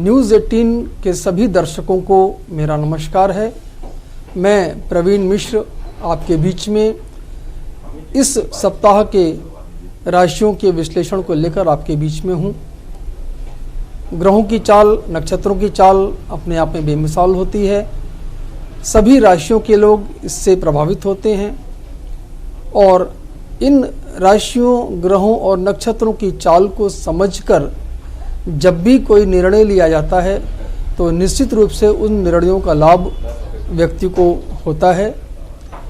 News 18 के सभी दर्शकों को मेरा नमस्कार है। मैं प्रवीण मिश्र आपके बीच में इस सप्ताह के राशियों के विश्लेषण को लेकर आपके बीच में हूँ। ग्रहों की चाल, नक्षत्रों की चाल अपने आप में बेमिसाल होती है। सभी राशियों के लोग इससे प्रभावित होते हैं और इन राशियों, ग्रहों और नक्षत्रों की चाल को समझकर जब भी कोई निर्णय लिया जाता है तो निश्चित रूप से उन निर्णयों का लाभ व्यक्ति को होता है।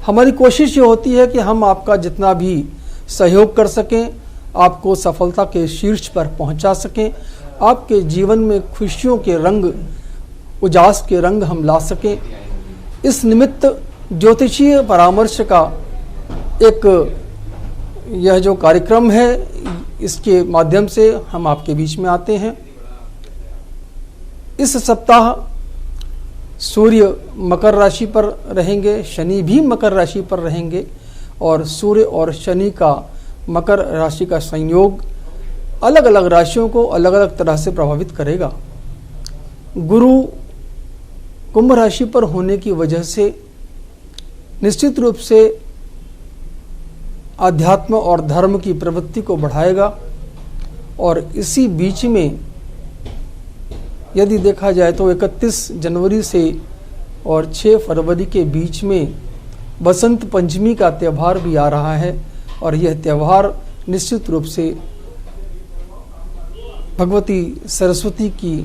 हमारी कोशिश ये होती है कि हम आपका जितना भी सहयोग कर सकें, आपको सफलता के शीर्ष पर पहुंचा सकें, आपके जीवन में खुशियों के रंग, उजास के रंग हम ला सकें। इस निमित्त ज्योतिषीय परामर्श का एक यह जो कार्यक्रम है, इसके माध्यम से हम आपके बीच में आते हैं। इस सप्ताह सूर्य मकर राशि पर रहेंगे, शनि भी मकर राशि पर रहेंगे और सूर्य और शनि का मकर राशि का संयोग अलग अलग राशियों को अलग अलग तरह से प्रभावित करेगा। गुरु कुंभ राशि पर होने की वजह से निश्चित रूप से अध्यात्म और धर्म की प्रवृत्ति को बढ़ाएगा और इसी बीच में यदि देखा जाए तो 31 जनवरी से और 6 फरवरी के बीच में बसंत पंचमी का त्यौहार भी आ रहा है और यह त्यौहार निश्चित रूप से भगवती सरस्वती की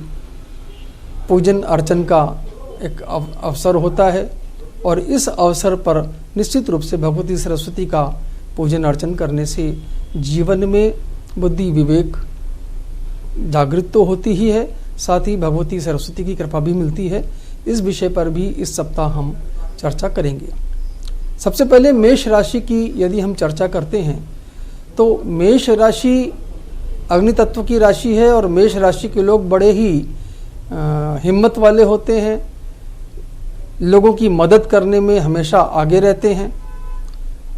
पूजन अर्चन का एक अवसर होता है और इस अवसर पर निश्चित रूप से भगवती सरस्वती का पूजन अर्चन करने से जीवन में बुद्धि विवेक जागृत तो होती ही है, साथ ही भगवती सरस्वती की कृपा भी मिलती है। इस विषय पर भी इस सप्ताह हम चर्चा करेंगे। सबसे पहले मेष राशि की यदि हम चर्चा करते हैं तो मेष राशि अग्नि तत्व की राशि है और मेष राशि के लोग बड़े ही हिम्मत वाले होते हैं, लोगों की मदद करने में हमेशा आगे रहते हैं।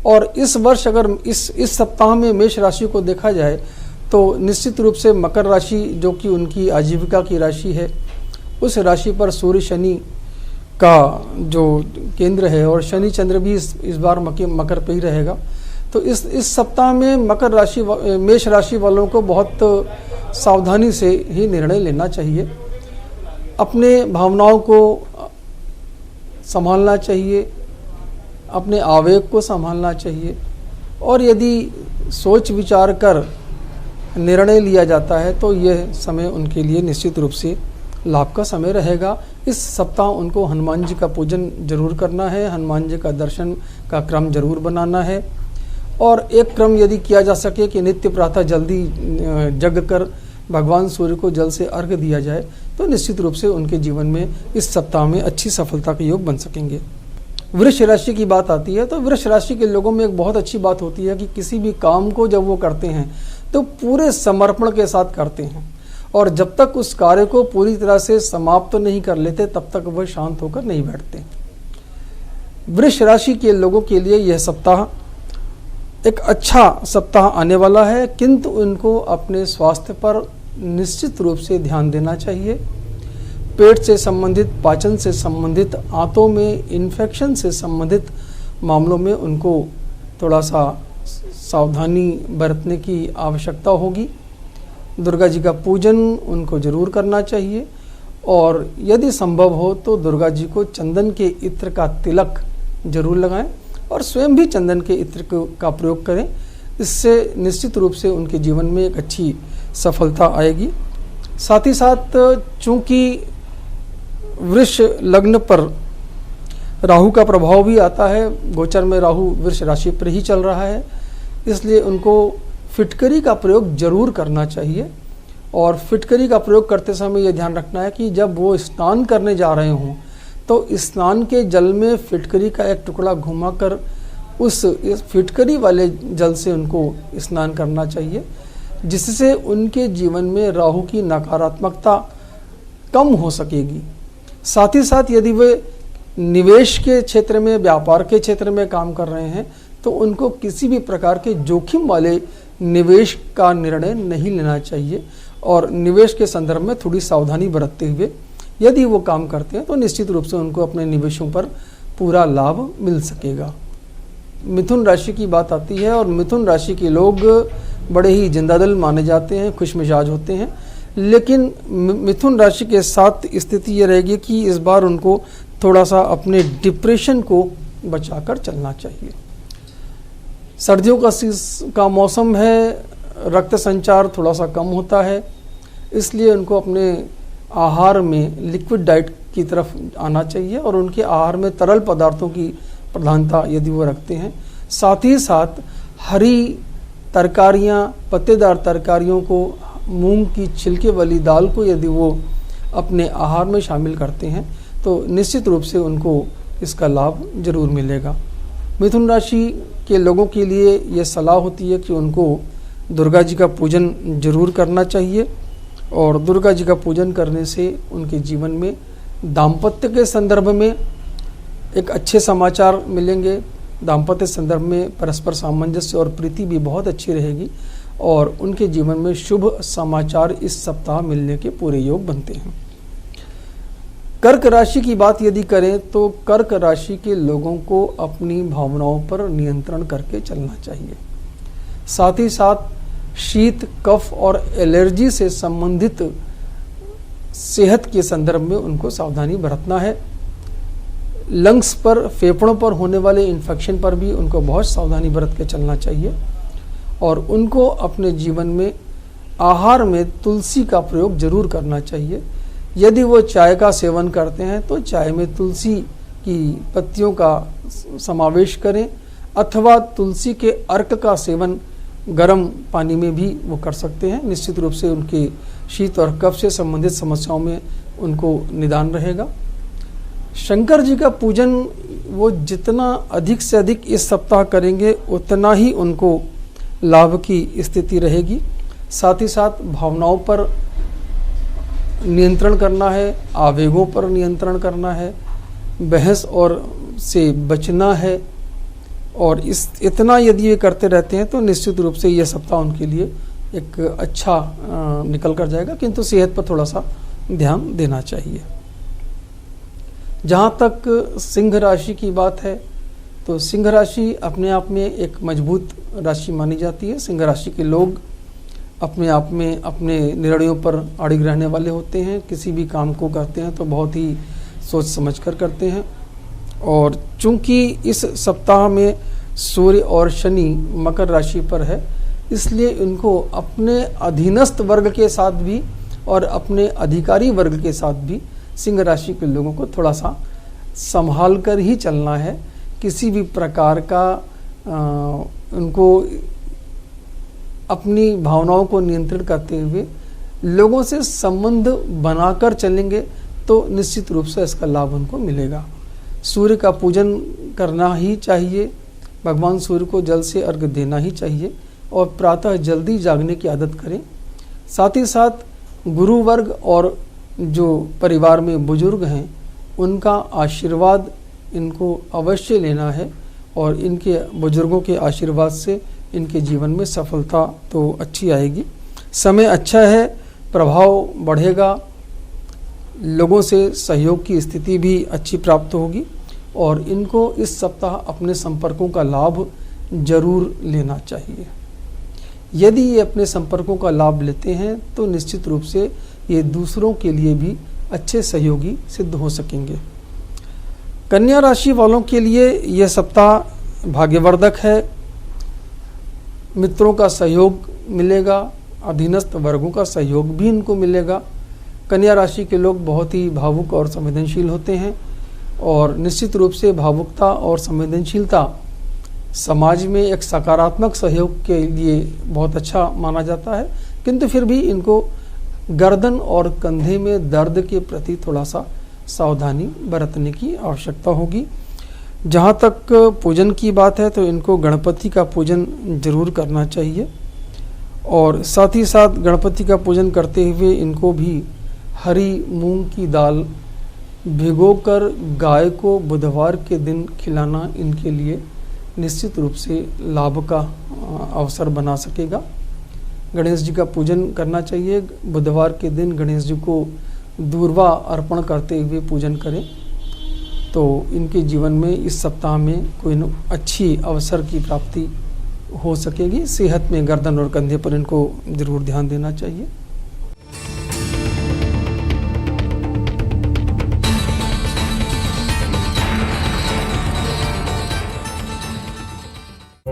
और इस वर्ष अगर इस सप्ताह में मेष राशि को देखा जाए तो निश्चित रूप से मकर राशि जो कि उनकी आजीविका की राशि है, उस राशि पर सूर्य शनि का जो केंद्र है और शनि चंद्र भी इस बार मकर पे ही रहेगा। तो इस सप्ताह में मेष राशि वालों को बहुत सावधानी से ही निर्णय लेना चाहिए। अपने भावनाओं को संभालना चाहिए, अपने आवेग को संभालना चाहिए और यदि सोच विचार कर निर्णय लिया जाता है तो यह समय उनके लिए निश्चित रूप से लाभ का समय रहेगा। इस सप्ताह उनको हनुमान जी का पूजन जरूर करना है, हनुमान जी का दर्शन का क्रम जरूर बनाना है और एक क्रम यदि किया जा सके कि नित्य प्रातः जल्दी जग कर भगवान सूर्य को जल से अर्घ्य दिया जाए तो निश्चित रूप से उनके जीवन में इस सप्ताह में अच्छी सफलता के योग बन सकेंगे। वृष राशि की बात आती है तो वृष राशि के लोगों में एक बहुत अच्छी बात होती है कि किसी भी काम को जब वो करते हैं तो पूरे समर्पण के साथ करते हैं और जब तक उस कार्य को पूरी तरह से समाप्त नहीं कर लेते तब तक वह शांत होकर नहीं बैठते। वृष राशि के लोगों के लिए यह सप्ताह एक अच्छा सप्ताह आने वाला है, किंतु उनको अपने स्वास्थ्य पर निश्चित रूप से ध्यान देना चाहिए। पेट से संबंधित, पाचन से संबंधित, आंतों में इन्फेक्शन से संबंधित मामलों में उनको थोड़ा सा सावधानी बरतने की आवश्यकता होगी। दुर्गा जी का पूजन उनको जरूर करना चाहिए और यदि संभव हो तो दुर्गा जी को चंदन के इत्र का तिलक जरूर लगाएं और स्वयं भी चंदन के इत्र का प्रयोग करें। इससे निश्चित रूप से उनके जीवन में एक अच्छी सफलता आएगी। साथ ही साथ चूंकि वृष लग्न पर राहु का प्रभाव भी आता है, गोचर में राहु वृष राशि पर ही चल रहा है, इसलिए उनको फिटकरी का प्रयोग जरूर करना चाहिए और फिटकरी का प्रयोग करते समय यह ध्यान रखना है कि जब वो स्नान करने जा रहे हों तो स्नान के जल में फिटकरी का एक टुकड़ा घुमाकर उस फिटकरी वाले जल से उनको स्नान करना चाहिए, जिससे उनके जीवन में राहु की नकारात्मकता कम हो सकेगी। साथ ही साथ यदि वे निवेश के क्षेत्र में, व्यापार के क्षेत्र में काम कर रहे हैं तो उनको किसी भी प्रकार के जोखिम वाले निवेश का निर्णय नहीं लेना चाहिए और निवेश के संदर्भ में थोड़ी सावधानी बरतते हुए यदि वो काम करते हैं तो निश्चित रूप से उनको अपने निवेशों पर पूरा लाभ मिल सकेगा। मिथुन राशि की बात आती है और मिथुन राशि के लोग बड़े ही जिंदादिल माने जाते हैं, खुशमिजाज होते हैं, लेकिन मिथुन राशि के साथ स्थिति ये रहेगी कि इस बार उनको थोड़ा सा अपने डिप्रेशन को बचाकर चलना चाहिए। सर्दियों का मौसम है, रक्त संचार थोड़ा सा कम होता है, इसलिए उनको अपने आहार में लिक्विड डाइट की तरफ आना चाहिए और उनके आहार में तरल पदार्थों की प्रधानता यदि वो रखते हैं, साथ ही साथ हरी तरकारियाँ, पत्तेदार तरकारियों को, मूंग की छिलके वाली दाल को यदि वो अपने आहार में शामिल करते हैं तो निश्चित रूप से उनको इसका लाभ जरूर मिलेगा। मिथुन राशि के लोगों के लिए ये सलाह होती है कि उनको दुर्गा जी का पूजन जरूर करना चाहिए और दुर्गा जी का पूजन करने से उनके जीवन में दाम्पत्य के संदर्भ में एक अच्छे समाचार मिलेंगे। दाम्पत्य संदर्भ में परस्पर सामंजस्य और प्रीति भी बहुत अच्छी रहेगी और उनके जीवन में शुभ समाचार इस सप्ताह मिलने के पूरे योग बनते हैं। कर्क राशि की बात यदि करें तो कर्क राशि के लोगों को अपनी भावनाओं पर नियंत्रण करके चलना चाहिए। साथ ही साथ शीत, कफ और एलर्जी से संबंधित सेहत के संदर्भ में उनको सावधानी बरतना है। लंग्स पर, फेफड़ों पर होने वाले इन्फेक्शन पर भी उनको बहुत सावधानी बरत के चलना चाहिए और उनको अपने जीवन में आहार में तुलसी का प्रयोग जरूर करना चाहिए। यदि वो चाय का सेवन करते हैं तो चाय में तुलसी की पत्तियों का समावेश करें अथवा तुलसी के अर्क का सेवन गर्म पानी में भी वो कर सकते हैं। निश्चित रूप से उनके शीत और कफ से संबंधित समस्याओं में उनको निदान रहेगा। शंकर जी का पूजन वो जितना अधिक से अधिक इस सप्ताह करेंगे उतना ही उनको लाभ की स्थिति रहेगी। साथ ही साथ भावनाओं पर नियंत्रण करना है, आवेगों पर नियंत्रण करना है, बहस और से बचना है और इतना यदि ये करते रहते हैं तो निश्चित रूप से ये सप्ताह उनके लिए एक अच्छा निकल कर जाएगा, किंतु सेहत पर थोड़ा सा ध्यान देना चाहिए। जहाँ तक सिंह राशि की बात है तो सिंह राशि अपने आप में एक मजबूत राशि मानी जाती है। सिंह राशि के लोग अपने आप में अपने निर्णयों पर अड़िग रहने वाले होते हैं। किसी भी काम को करते हैं तो बहुत ही सोच समझ कर करते हैं और चूंकि इस सप्ताह में सूर्य और शनि मकर राशि पर है, इसलिए इनको अपने अधीनस्थ वर्ग के साथ भी और अपने अधिकारी वर्ग के साथ भी सिंह राशि के लोगों को थोड़ा सा संभाल कर ही चलना है। किसी भी प्रकार का उनको अपनी भावनाओं को नियंत्रित करते हुए लोगों से संबंध बनाकर चलेंगे तो निश्चित रूप से इसका लाभ उनको मिलेगा। सूर्य का पूजन करना ही चाहिए, भगवान सूर्य को जल से अर्घ्य देना ही चाहिए और प्रातः जल्दी जागने की आदत करें। साथ ही साथ गुरु वर्ग और जो परिवार में बुजुर्ग हैं उनका आशीर्वाद इनको अवश्य लेना है और इनके बुजुर्गों के आशीर्वाद से इनके जीवन में सफलता तो अच्छी आएगी। समय अच्छा है, प्रभाव बढ़ेगा, लोगों से सहयोग की स्थिति भी अच्छी प्राप्त होगी और इनको इस सप्ताह अपने संपर्कों का लाभ जरूर लेना चाहिए। यदि ये अपने संपर्कों का लाभ लेते हैं तो निश्चित रूप से ये दूसरों के लिए भी अच्छे सहयोगी सिद्ध हो सकेंगे। कन्या राशि वालों के लिए यह सप्ताह भाग्यवर्धक है। मित्रों का सहयोग मिलेगा, अधीनस्थ वर्गों का सहयोग भी इनको मिलेगा। कन्या राशि के लोग बहुत ही भावुक और संवेदनशील होते हैं और निश्चित रूप से भावुकता और संवेदनशीलता समाज में एक सकारात्मक सहयोग के लिए बहुत अच्छा माना जाता है, किंतु फिर भी इनको गर्दन और कंधे में दर्द के प्रति थोड़ा सा सावधानी बरतने की आवश्यकता होगी। जहाँ तक पूजन की बात है तो इनको गणपति का पूजन जरूर करना चाहिए और साथ ही साथ गणपति का पूजन करते हुए इनको भी हरी मूंग की दाल भिगोकर गाय को बुधवार के दिन खिलाना इनके लिए निश्चित रूप से लाभ का अवसर बना सकेगा। गणेश जी का पूजन करना चाहिए। बुधवार के दिन गणेश जी को दूर्वा अर्पण करते हुए पूजन करें तो इनके जीवन में इस सप्ताह में कोई अच्छी अवसर की प्राप्ति हो सकेगी। सेहत में गर्दन और कंधे पर इनको जरूर ध्यान देना चाहिए।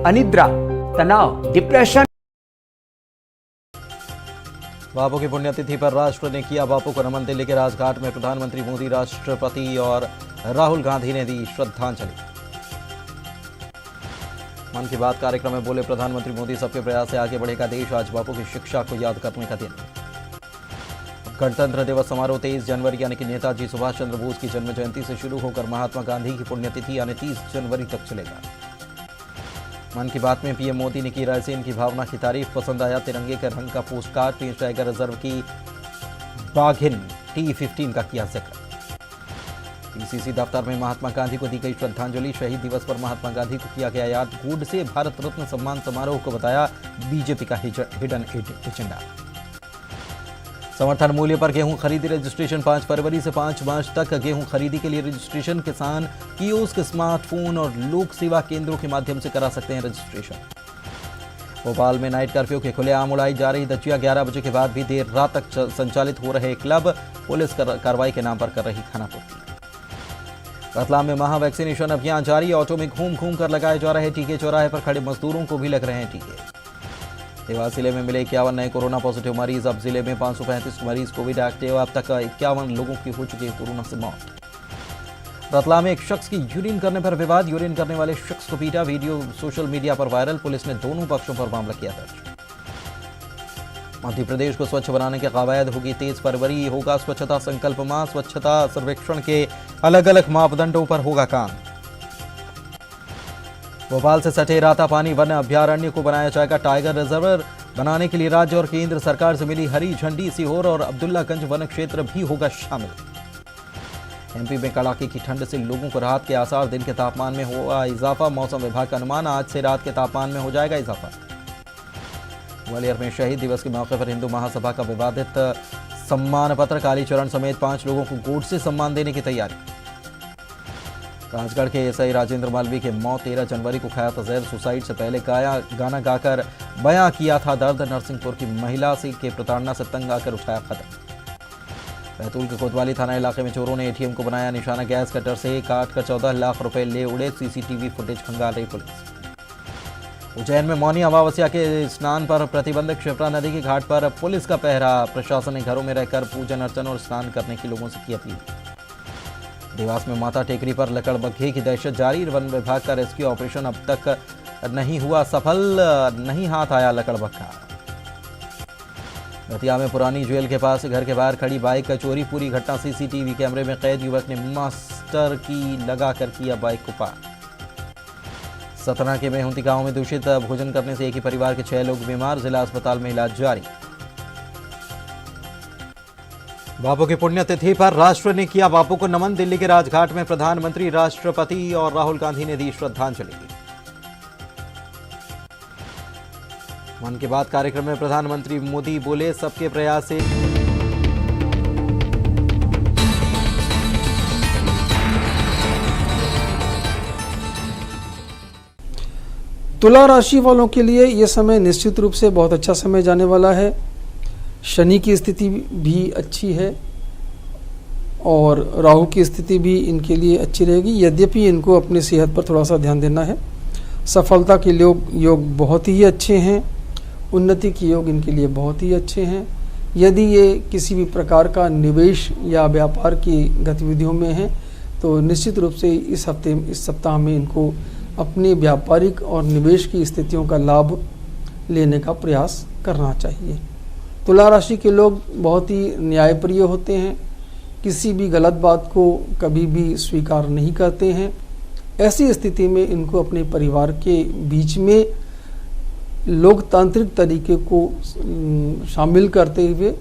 अनिद्रा, तनाव, डिप्रेशन। बापू की पुण्यतिथि पर राष्ट्र ने किया बापू को नमन। दिल्ली के राजघाट में प्रधानमंत्री मोदी, राष्ट्रपति और राहुल गांधी ने दी श्रद्धांजलि। मन की बात कार्यक्रम में बोले प्रधानमंत्री मोदी, सबके प्रयास से आगे बढ़ेगा देश, आज बापू की शिक्षा को याद करने का दिन। गणतंत्र दिवस समारोह 23 जनवरी यानी कि नेताजी सुभाष चंद्र बोस की जन्म जयंती से शुरू होकर महात्मा गांधी की पुण्यतिथि यानी 30 जनवरी तक चलेगा। मन की बात में पीएम मोदी ने की रायसेन की भावना की तारीफ। पसंद आया तिरंगे के रंग का पोस्ट कार्ड। पेंच टाइगर रिजर्व की बाघिन T15 का किया जिक्र। पीसीसी दफ्तर में महात्मा गांधी को दी गई श्रद्धांजलि। शहीद दिवस पर महात्मा गांधी को किया गया याद। गोडसे भारत रत्न सम्मान समारोह को बताया बीजेपी का हिडन एजेंडा। समर्थन मूल्य पर गेहूं खरीदी रजिस्ट्रेशन 5 फरवरी से 5 मार्च तक। गेहूं खरीदी के लिए रजिस्ट्रेशन किसान कियोस्क, स्मार्टफोन और लोक सेवा केंद्रों के माध्यम से करा सकते हैं रजिस्ट्रेशन। भोपाल में नाइट कर्फ्यू के खुलेआम उड़ाई जा रही धज्जियां। 11 बजे के बाद भी देर रात तक संचालित हो रहे क्लब। पुलिस कार्रवाई के नाम पर कर रही खानापूर्ति। रतलाम में महा वैक्सीनेशन अभियान जारी। ऑटो में घूम घूम कर लगाए जा रहे टीके। चौराहे पर खड़े मजदूरों को भी लग रहे हैं टीके। देवास जिले में मिले 51 नए कोरोना पॉजिटिव मरीज। अब जिले में 535 मरीज कोविड एक्टिव। अब तक 51 लोगों की हो चुकी है कोरोना से मौत। रतलाम में एक शख्स की यूरिन करने पर विवाद। यूरिन करने वाले शख्स को पीटा। वीडियो सोशल मीडिया पर वायरल। पुलिस ने दोनों पक्षों पर मामला किया दर्ज। मध्य प्रदेश को स्वच्छ बनाने के कवायद। होगी 23 फरवरी होगा स्वच्छता संकल्प माह। स्वच्छता सर्वेक्षण के अलग अलग मापदंडों पर होगा काम। भोपाल से सटे रातापानी वन अभ्यारण्य को बनाया जाएगा टाइगर रिजर्व। बनाने के लिए राज्य और केंद्र सरकार से मिली हरी झंडी। सीहोर और अब्दुल्लागंज वन क्षेत्र भी होगा शामिल। एमपी में कड़ाके की ठंड से लोगों को राहत के आसार। दिन के तापमान में होगा इजाफा। मौसम विभाग का अनुमान, आज से रात के तापमान में हो जाएगा इजाफा। ग्वालियर में शहीद दिवस के मौके पर हिंदू महासभा का विवादित सम्मान पत्र। कालीचरण समेत 5 लोगों को गोडसे सम्मान देने की तैयारी। राजगढ़ के एसआई राजेंद्र मालवी के मौत। 13 जनवरी को खाया था जहर। सुसाइड से पहले गाना गाकर बयां किया था दर्द। नरसिंहपुर की महिला से के प्रताड़ना से तंग आकर उठाया कदम। बैतूल के कोतवाली थाना इलाके में चोरों ने एटीएम को बनाया निशाना। गैस कटर से काट कर 14 लाख रुपए ले उड़े। सीसीटीवी फुटेज खंगाल रही पुलिस। उज्जैन में मौनी अमावस्या के स्नान पर प्रतिबंध। क्षिप्रा नदी के घाट पर पुलिस का पहरा। प्रशासन ने घरों में रहकर पूजन अर्चन और स्नान करने की लोगों से की अपील। देवास में माता टेकरी पर लकड़बग्घे की दहशत जारी। वन विभाग का रेस्क्यू ऑपरेशन अब तक नहीं हुआ सफल। नहीं हाथ आया लकड़बग्घा। दतिया में पुरानी जेल के पास घर के बाहर खड़ी बाइक का चोरी। पूरी घटना सीसीटीवी कैमरे में कैद। युवक ने मास्टर की लगाकर किया बाइक को पार। सतना के मेहुंती गांव में दूषित भोजन करने से एक ही परिवार के 6 लोग बीमार। जिला अस्पताल में इलाज जारी। बापू की पुण्यतिथि पर राष्ट्र ने किया बापू को नमन। दिल्ली के राजघाट में प्रधानमंत्री, राष्ट्रपति और राहुल गांधी ने दी श्रद्धांजलि। मन की बात कार्यक्रम में प्रधानमंत्री मोदी बोले, सबके प्रयास से तुला राशि वालों के लिए यह समय निश्चित रूप से बहुत अच्छा समय जाने वाला है। शनि की स्थिति भी अच्छी है और राहु की स्थिति भी इनके लिए अच्छी रहेगी। यद्यपि इनको अपनी सेहत पर थोड़ा सा ध्यान देना है। सफलता के योग बहुत ही अच्छे हैं। उन्नति के योग इनके लिए बहुत ही अच्छे हैं। यदि ये किसी भी प्रकार का निवेश या व्यापार की गतिविधियों में हैं तो निश्चित रूप से इस सप्ताह में इनको अपनी व्यापारिक और निवेश की स्थितियों का लाभ लेने का प्रयास करना चाहिए। तुला राशि के लोग बहुत ही न्यायप्रिय होते हैं। किसी भी गलत बात को कभी भी स्वीकार नहीं करते हैं। ऐसी स्थिति में इनको अपने परिवार के बीच में लोकतांत्रिक तरीके को शामिल करते हुए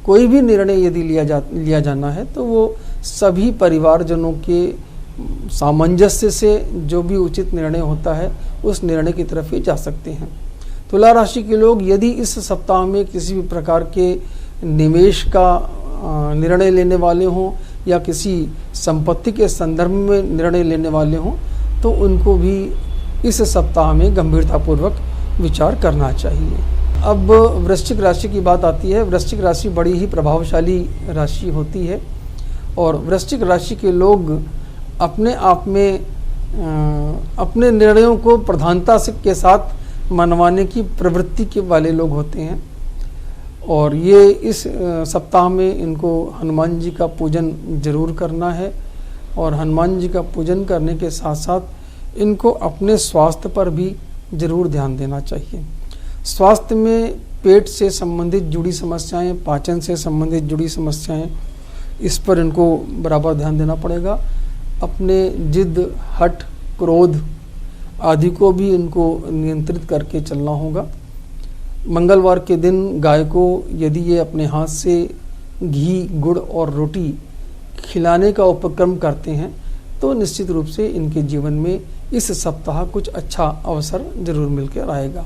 कोई भी निर्णय यदि लिया जाना है तो वो सभी परिवारजनों के सामंजस्य से जो भी उचित निर्णय होता है उस निर्णय की तरफ ही जा सकते हैं। तुला राशि के लोग यदि इस सप्ताह में किसी भी प्रकार के निवेश का निर्णय लेने वाले हों या किसी संपत्ति के संदर्भ में निर्णय लेने वाले हों तो उनको भी इस सप्ताह में गंभीरतापूर्वक विचार करना चाहिए। अब वृश्चिक राशि की बात आती है। वृश्चिक राशि बड़ी ही प्रभावशाली राशि होती है और वृश्चिक राशि के लोग अपने आप में अपने निर्णयों को प्रधानता के साथ मनवाने की प्रवृत्ति के वाले लोग होते हैं और ये इस सप्ताह में इनको हनुमान जी का पूजन जरूर करना है और हनुमान जी का पूजन करने के साथ साथ इनको अपने स्वास्थ्य पर भी जरूर ध्यान देना चाहिए। स्वास्थ्य में पेट से संबंधित जुड़ी समस्याएं, पाचन से संबंधित जुड़ी समस्याएं, इस पर इनको बराबर ध्यान देना पड़ेगा। अपने जिद, हठ, क्रोध आदि को भी इनको नियंत्रित करके चलना होगा। मंगलवार के दिन गाय को यदि ये अपने हाथ से घी, गुड़ और रोटी खिलाने का उपक्रम करते हैं तो निश्चित रूप से इनके जीवन में इस सप्ताह कुछ अच्छा अवसर जरूर मिलकर आएगा।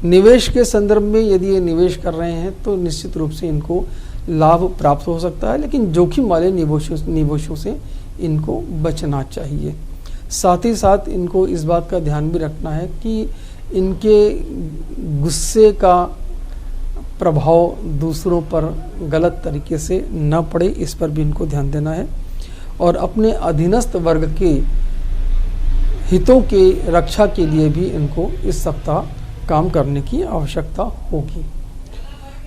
निवेश के संदर्भ में यदि ये निवेश कर रहे हैं तो निश्चित रूप से इनको लाभ प्राप्त हो सकता है, लेकिन जोखिम वाले निवेशों से इनको बचना चाहिए। साथ ही साथ इनको इस बात का ध्यान भी रखना है कि इनके गुस्से का प्रभाव दूसरों पर गलत तरीके से न पड़े, इस पर भी इनको ध्यान देना है और अपने अधीनस्थ वर्ग के हितों के रक्षा के लिए भी इनको इस सप्ताह काम करने की आवश्यकता होगी।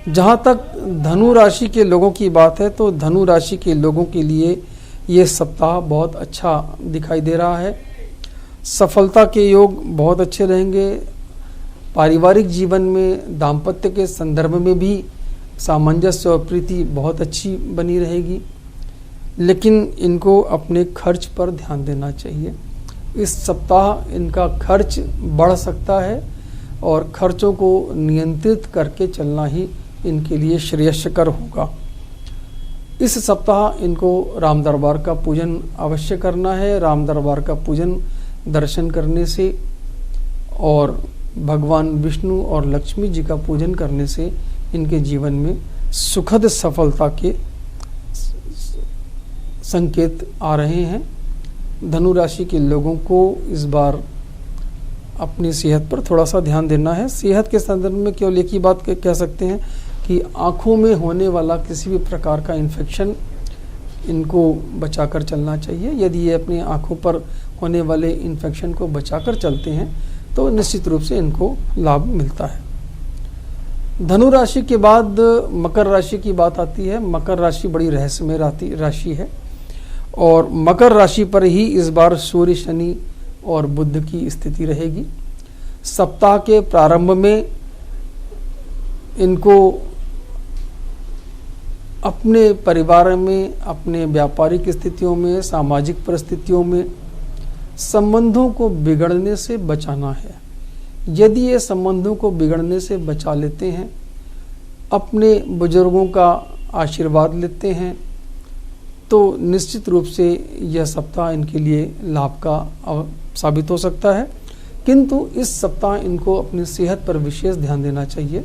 जहाँ तक धनु राशि के लोगों की बात है तो धनु राशि के लोगों के लिए ये सप्ताह बहुत अच्छा दिखाई दे रहा है। सफलता के योग बहुत अच्छे रहेंगे। पारिवारिक जीवन में दाम्पत्य के संदर्भ में भी सामंजस्य और प्रीति बहुत अच्छी बनी रहेगी, लेकिन इनको अपने खर्च पर ध्यान देना चाहिए। इस सप्ताह इनका खर्च बढ़ सकता है और खर्चों को नियंत्रित करके चलना ही इनके लिए श्रेयस्कर होगा। इस सप्ताह इनको राम दरबार का पूजन अवश्य करना है। राम दरबार का पूजन दर्शन करने से और भगवान विष्णु और लक्ष्मी जी का पूजन करने से इनके जीवन में सुखद सफलता के संकेत आ रहे हैं। धनु राशि के लोगों को इस बार अपनी सेहत पर थोड़ा सा ध्यान देना है। सेहत के संदर्भ में केवल एक ही बात कह सकते हैं कि आँखों में होने वाला किसी भी प्रकार का इन्फेक्शन इनको बचाकर चलना चाहिए। यदि ये अपनी आँखों पर होने वाले इन्फेक्शन को बचाकर चलते हैं तो निश्चित रूप से इनको लाभ मिलता है। धनु राशि के बाद मकर राशि की बात आती है। मकर राशि बड़ी रहस्यमय राशि है और मकर राशि पर ही इस बार सूर्य, शनि और बुध की स्थिति रहेगी। सप्ताह के प्रारंभ में इनको अपने परिवार में, अपने व्यापारिक स्थितियों में, सामाजिक परिस्थितियों में संबंधों को बिगड़ने से बचाना है। यदि ये संबंधों को बिगड़ने से बचा लेते हैं, अपने बुजुर्गों का आशीर्वाद लेते हैं, तो निश्चित रूप से यह सप्ताह इनके लिए लाभ का साबित हो सकता है। किंतु इस सप्ताह इनको अपनी सेहत पर विशेष ध्यान देना चाहिए।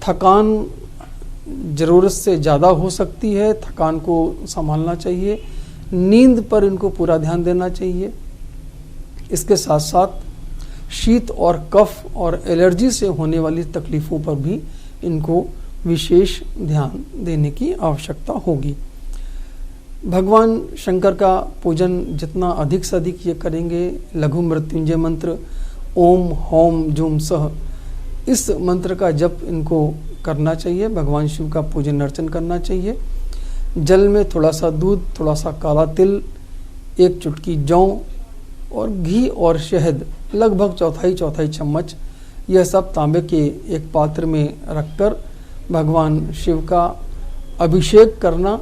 थकान ज़रूरत से ज़्यादा हो सकती है, थकान को संभालना चाहिए। नींद पर इनको पूरा ध्यान देना चाहिए। इसके साथ साथ शीत और कफ और एलर्जी से होने वाली तकलीफ़ों पर भी इनको विशेष ध्यान देने की आवश्यकता होगी। भगवान शंकर का पूजन जितना अधिक से अधिक ये करेंगे, लघु मृत्युंजय मंत्र ओम होम जूम सह, इस मंत्र का जप इनको करना चाहिए। भगवान शिव का पूजन अर्चन करना चाहिए। जल में थोड़ा सा दूध, थोड़ा सा काला तिल, एक चुटकी जौ और घी और शहद लगभग चौथाई चम्मच, यह सब तांबे के एक पात्र में रखकर भगवान शिव का अभिषेक करना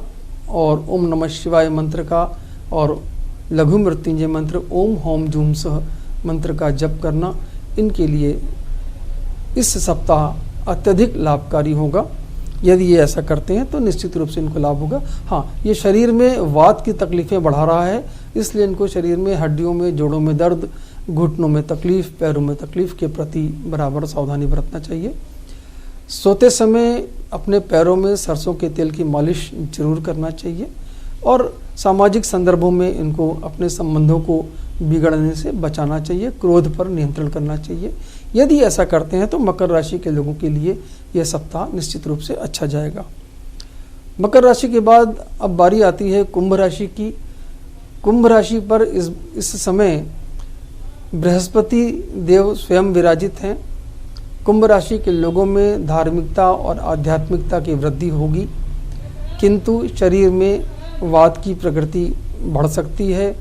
और ओम नमः शिवाय मंत्र का और लघु मृत्युंजय मंत्र ओम होम जूम सह मंत्र का जप करना इनके लिए इस सप्ताह अत्यधिक लाभकारी होगा। यदि ये ऐसा करते हैं तो निश्चित रूप से इनको लाभ होगा। हाँ, ये शरीर में वात की तकलीफ़ें बढ़ा रहा है, इसलिए इनको शरीर में हड्डियों में, जोड़ों में दर्द, घुटनों में तकलीफ, पैरों में तकलीफ के प्रति बराबर सावधानी बरतना चाहिए। सोते समय अपने पैरों में सरसों के तेल की मालिश जरूर करना चाहिए और सामाजिक संदर्भों में इनको अपने संबंधों को बिगड़ने से बचाना चाहिए, क्रोध पर नियंत्रण करना चाहिए। यदि ऐसा करते हैं तो मकर राशि के लोगों के लिए यह सप्ताह निश्चित रूप से अच्छा जाएगा। मकर राशि के बाद अब बारी आती है कुंभ राशि की। कुंभ राशि पर इस समय बृहस्पति देव स्वयं विराजित हैं। कुंभ राशि के लोगों में धार्मिकता और आध्यात्मिकता की वृद्धि होगी, किंतु शरीर में वात की प्रकृति बढ़ सकती है।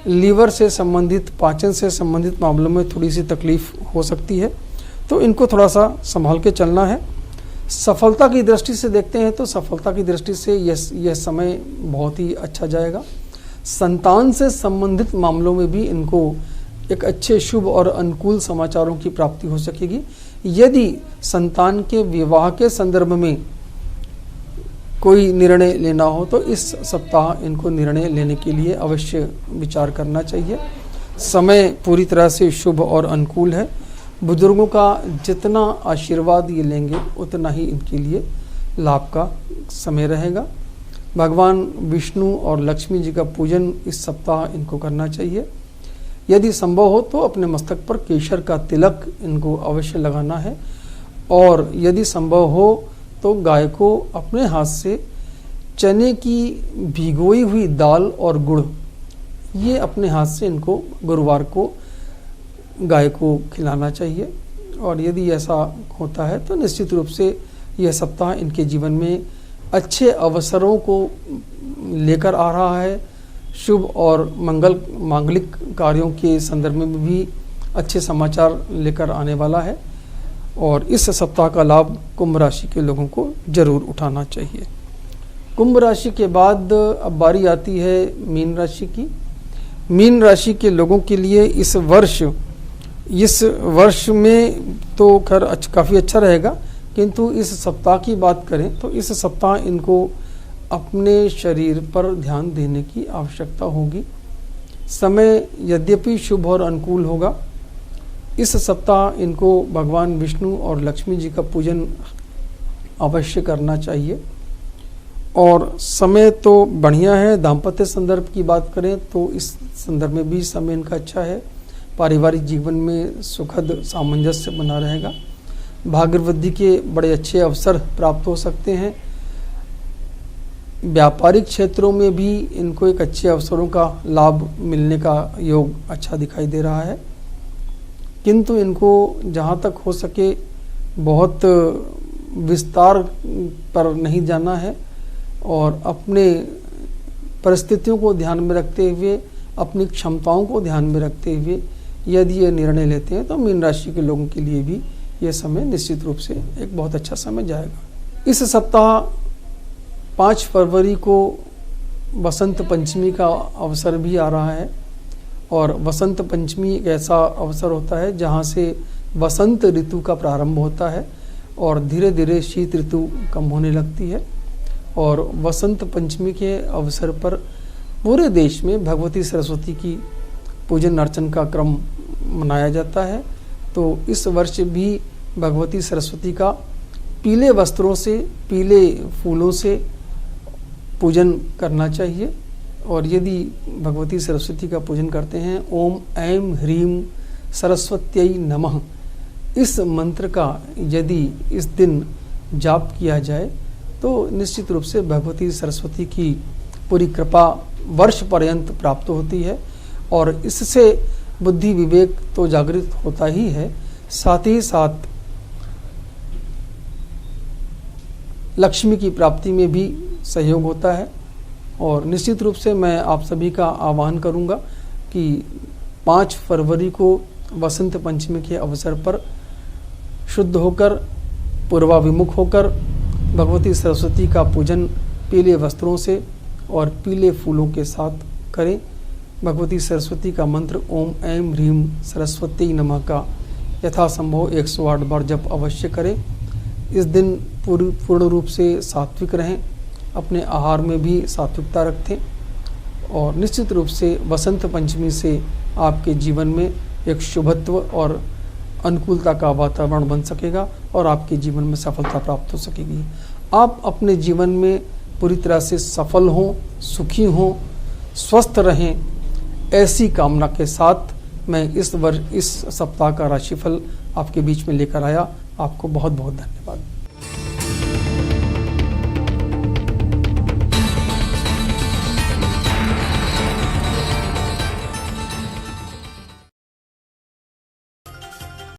लीवर से संबंधित, पाचन से संबंधित मामलों में थोड़ी सी तकलीफ हो सकती है, तो इनको थोड़ा सा संभाल के चलना है। सफलता की दृष्टि से देखते हैं तो सफलता की दृष्टि से यह समय बहुत ही अच्छा जाएगा। संतान से संबंधित मामलों में भी इनको एक अच्छे शुभ और अनुकूल समाचारों की प्राप्ति हो सकेगी। यदि संतान के विवाह के संदर्भ में कोई निर्णय लेना हो तो इस सप्ताह इनको निर्णय लेने के लिए अवश्य विचार करना चाहिए। समय पूरी तरह से शुभ और अनुकूल है। बुजुर्गों का जितना आशीर्वाद ये लेंगे उतना ही इनके लिए लाभ का समय रहेगा। भगवान विष्णु और लक्ष्मी जी का पूजन इस सप्ताह इनको करना चाहिए। यदि संभव हो तो अपने मस्तक पर केसर का तिलक इनको अवश्य लगाना है और यदि संभव हो तो गाय को अपने हाथ से चने की भिगोई हुई दाल और गुड़ ये अपने हाथ से इनको गुरुवार को गाय को खिलाना चाहिए। और यदि ऐसा होता है तो निश्चित रूप से यह सप्ताह इनके जीवन में अच्छे अवसरों को लेकर आ रहा है। शुभ और मांगलिक कार्यों के संदर्भ में भी अच्छे समाचार लेकर आने वाला है और इस सप्ताह का लाभ कुंभ राशि के लोगों को जरूर उठाना चाहिए। कुंभ राशि के बाद अब बारी आती है मीन राशि की। मीन राशि के लोगों के लिए इस वर्ष में तो खैर काफ़ी अच्छा रहेगा, किंतु इस सप्ताह की बात करें तो इस सप्ताह इनको अपने शरीर पर ध्यान देने की आवश्यकता होगी। समय यद्यपि शुभ और अनुकूल होगा, इस सप्ताह इनको भगवान विष्णु और लक्ष्मी जी का पूजन अवश्य करना चाहिए। और समय तो बढ़िया है। दाम्पत्य संदर्भ की बात करें तो इस संदर्भ में भी समय इनका अच्छा है। पारिवारिक जीवन में सुखद सामंजस्य बना रहेगा। भाग्य वृद्धि के बड़े अच्छे अवसर प्राप्त हो सकते हैं। व्यापारिक क्षेत्रों में भी इनको एक अच्छे अवसरों का लाभ मिलने का योग अच्छा दिखाई दे रहा है, किंतु इनको जहाँ तक हो सके बहुत विस्तार पर नहीं जाना है और अपने परिस्थितियों को ध्यान में रखते हुए, अपनी क्षमताओं को ध्यान में रखते हुए यदि ये निर्णय लेते हैं तो मीन राशि के लोगों के लिए भी ये समय निश्चित रूप से एक बहुत अच्छा समय जाएगा। इस सप्ताह 5 फरवरी को वसंत पंचमी का अवसर भी आ रहा है और वसंत पंचमी एक ऐसा अवसर होता है जहाँ से वसंत ऋतु का प्रारंभ होता है और धीरे धीरे शीत ऋतु कम होने लगती है। और वसंत पंचमी के अवसर पर पूरे देश में भगवती सरस्वती की पूजन अर्चन का क्रम मनाया जाता है। तो इस वर्ष भी भगवती सरस्वती का पीले वस्त्रों से, पीले फूलों से पूजन करना चाहिए। और यदि भगवती सरस्वती का पूजन करते हैं, ओम ऐं ह्रीं सरस्वत्यै नमः, इस मंत्र का यदि इस दिन जाप किया जाए तो निश्चित रूप से भगवती सरस्वती की पूरी कृपा वर्ष पर्यंत प्राप्त होती है और इससे बुद्धि विवेक तो जागृत होता ही है, साथ ही साथ लक्ष्मी की प्राप्ति में भी सहयोग होता है। और निश्चित रूप से मैं आप सभी का आह्वान करूंगा कि 5 फरवरी को वसंत पंचमी के अवसर पर शुद्ध होकर, पूर्वाभिमुख होकर भगवती सरस्वती का पूजन पीले वस्त्रों से और पीले फूलों के साथ करें। भगवती सरस्वती का मंत्र ओम ऐं ह्रीं सरस्वती नमः का यथासंभव 108 बार जप अवश्य करें। इस दिन पूर्ण रूप से सात्विक रहें, अपने आहार में भी सात्विकता रखें और निश्चित रूप से वसंत पंचमी से आपके जीवन में एक शुभत्व और अनुकूलता का वातावरण बन सकेगा और आपके जीवन में सफलता प्राप्त हो सकेगी। आप अपने जीवन में पूरी तरह से सफल हों, सुखी हों, स्वस्थ रहें, ऐसी कामना के साथ मैं इस सप्ताह का राशिफल आपके बीच में लेकर आया। आपको बहुत बहुत धन्यवाद।